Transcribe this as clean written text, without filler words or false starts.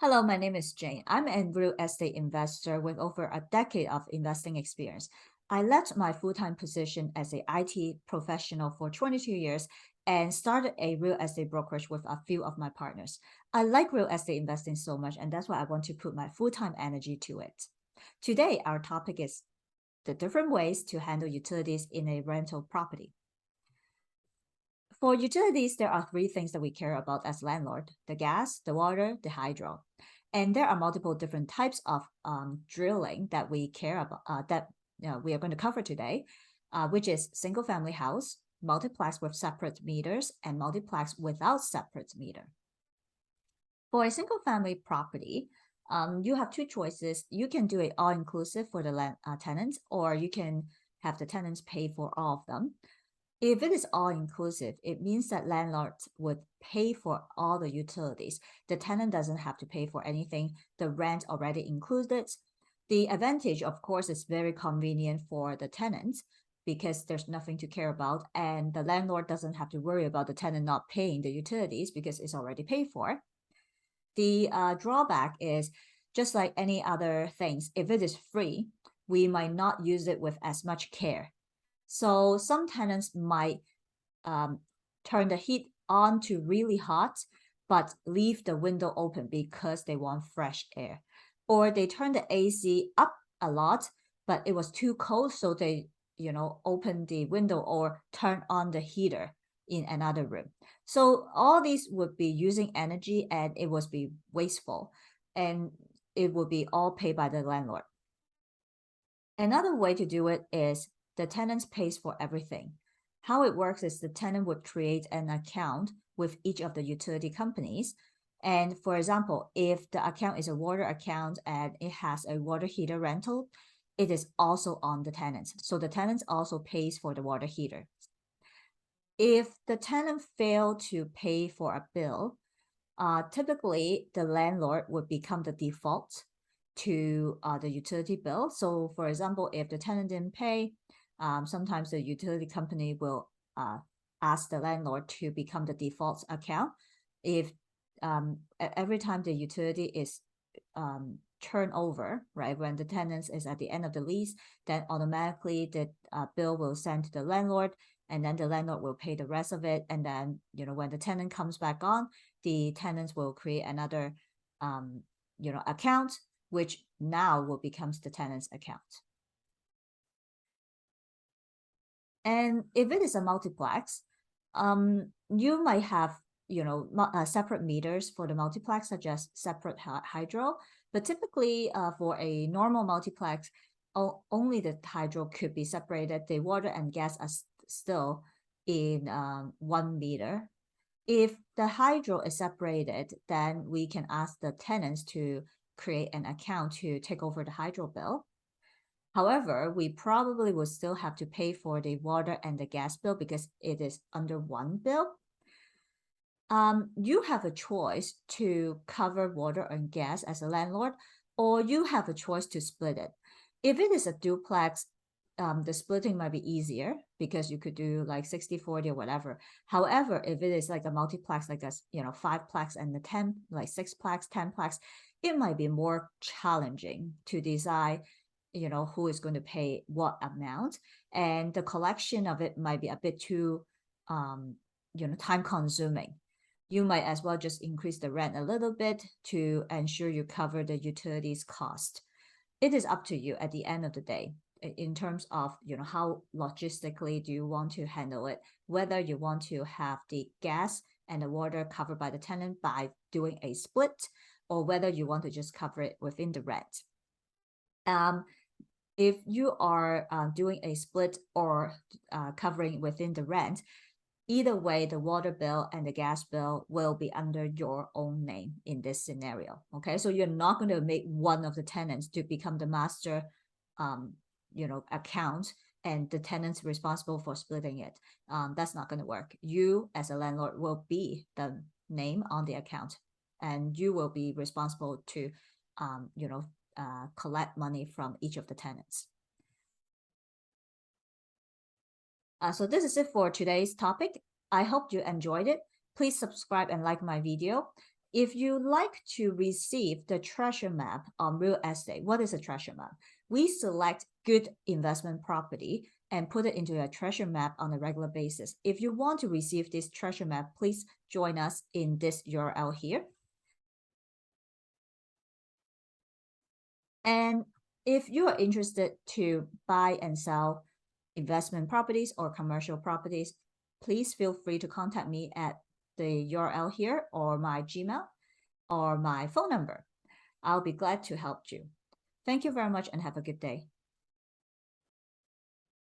Hello, my name is Jane. I'm a real estate investor with over a decade of investing experience. I left my full-time position as a IT professional for 22 years and started a real estate brokerage with a few of my partners. I like real estate investing so much, and that's why I want to put my full-time energy to it. Today, our topic is the different ways to handle utilities in a rental property. For utilities, there are three things that we care about as landlord: the gas, the water, the hydro. And there are multiple different types of drilling that we care about, that we are going to cover today, which is single family house, multiplex with separate meters, and multiplex without separate meter. For a single family property, you have two choices. You can do it all inclusive for the tenants, or you can have the tenants pay for all of them. If it is all inclusive, it means that landlords would pay for all the utilities. The tenant doesn't have to pay for anything. The rent already included. The advantage, of course, is very convenient for the tenants because there's nothing to care about, and the landlord doesn't have to worry about the tenant not paying the utilities because it's already paid for. The drawback is just like any other things. If it is free, we might not use it with as much care. So some tenants might turn the heat on to really hot, but leave the window open because they want fresh air. Or they turn the AC up a lot, but it was too cold, so they, open the window or turn on the heater in another room. So all these would be using energy and it would be wasteful, and it would be all paid by the landlord. Another way to do it is the tenant pays for everything. How it works is the tenant would create an account with each of the utility companies. And for example, if the account is a water account and it has a water heater rental, it is also on the tenant. So the tenant also pays for the water heater. If the tenant failed to pay for a bill, typically the landlord would become the default to the utility bill. So for example, if the tenant didn't pay, sometimes the utility company will ask the landlord to become the default account. If every time the utility is turned over, right, when the tenant is at the end of the lease, then automatically the bill will send to the landlord, and then the landlord will pay the rest of it. And then, when the tenant comes back on, the tenants will create another, account, which now will becomes the tenant's account. And if it is a multiplex, you might have, separate meters for the multiplex, such as separate hydro. But typically, for a normal multiplex, only the hydro could be separated. The water and gas are still in 1 meter. If the hydro is separated, then we can ask the tenants to create an account to take over the hydro bill. However, we probably will still have to pay for the water and the gas bill because it is under one bill. You have a choice to cover water and gas as a landlord, or you have a choice to split it. If it is a duplex, the splitting might be easier because you could do like 60-40 or whatever. However, if it is like a multiplex, like a 5-plex and the 10, like 6-plex, 10-plex, it might be more challenging to decide who is going to pay what amount, and the collection of it might be a bit too time consuming. You might as well just increase the rent a little bit to ensure you cover the utilities cost. It is up to you at the end of the day in terms of how logistically do you want to handle it, whether you want to have the gas and the water covered by the tenant by doing a split, or whether you want to just cover it within the rent. If you are doing a split or covering within the rent, either way, the water bill and the gas bill will be under your own name in this scenario. Okay, so you're not going to make one of the tenants to become the master account, and the tenant's responsible for splitting it. That's not going to work. You as a landlord will be the name on the account, and you will be responsible to collect money from each of the tenants. So this is it for today's topic. I hope you enjoyed it. Please subscribe and like my video. If you like to receive the treasure map on real estate, what is a treasure map? We select good investment property and put it into a treasure map on a regular basis. If you want to receive this treasure map, please join us in this URL here. And if you are interested to buy and sell investment properties or commercial properties, please feel free to contact me at the URL here or my Gmail or my phone number. I'll be glad to help you. Thank you very much and have a good day.